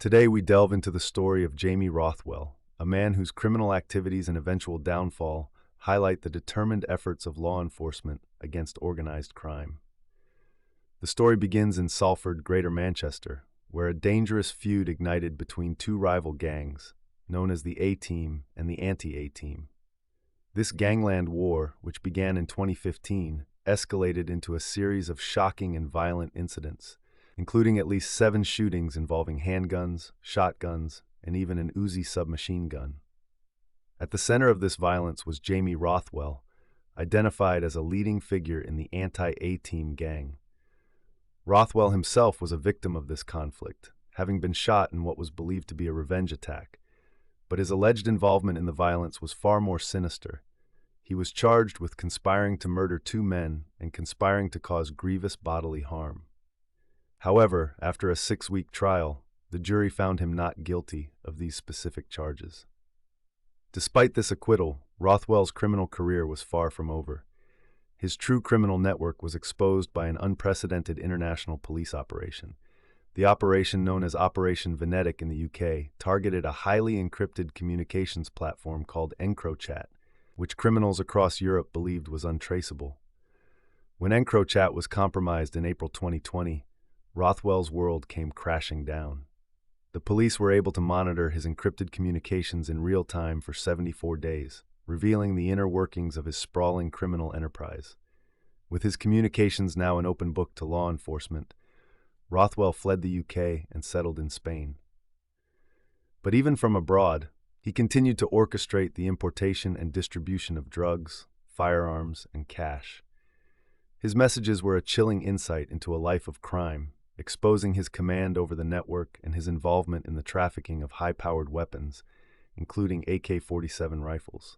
Today we delve into the story of Jamie Rothwell, a man whose criminal activities and eventual downfall highlight the determined efforts of law enforcement against organized crime. The story begins in Salford, Greater Manchester, where a dangerous feud ignited between two rival gangs, known as the A-Team and the Anti-A-Team. This gangland war, which began in 2015, escalated into a series of shocking and violent incidents, including at least 7 shootings involving handguns, shotguns, and even an Uzi submachine gun. At the center of this violence was Jamie Rothwell, identified as a leading figure in the Anti-A-Team gang. Rothwell himself was a victim of this conflict, having been shot in what was believed to be a revenge attack. But his alleged involvement in the violence was far more sinister. He was charged with conspiring to murder 2 men and conspiring to cause grievous bodily harm. However, after a 6-week trial, the jury found him not guilty of these specific charges. Despite this acquittal, Rothwell's criminal career was far from over. His true criminal network was exposed by an unprecedented international police operation. The operation, known as Operation Venetic in the UK, targeted a highly encrypted communications platform called EncroChat, which criminals across Europe believed was untraceable. When EncroChat was compromised in April 2020, Rothwell's world came crashing down. The police were able to monitor his encrypted communications in real time for 74 days, revealing the inner workings of his sprawling criminal enterprise. With his communications now an open book to law enforcement, Rothwell fled the UK and settled in Spain. But even from abroad, he continued to orchestrate the importation and distribution of drugs, firearms, and cash. His messages were a chilling insight into a life of crime, exposing his command over the network and his involvement in the trafficking of high-powered weapons, including AK-47 rifles.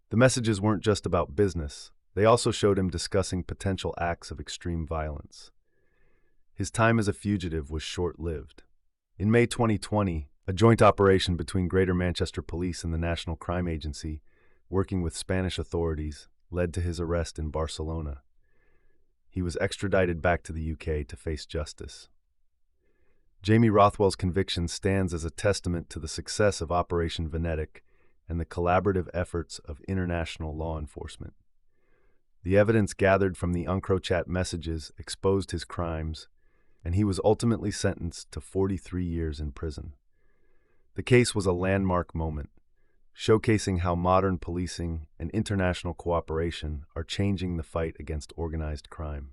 The messages weren't just about business, they also showed him discussing potential acts of extreme violence. His time as a fugitive was short-lived. In May 2020, a joint operation between Greater Manchester Police and the National Crime Agency, working with Spanish authorities, led to his arrest in Barcelona. He was extradited back to the UK to face justice. Jamie Rothwell's conviction stands as a testament to the success of Operation Venetic and the collaborative efforts of international law enforcement. The evidence gathered from the EncroChat messages exposed his crimes, and he was ultimately sentenced to 43 years in prison. The case was a landmark moment, showcasing how modern policing and international cooperation are changing the fight against organized crime.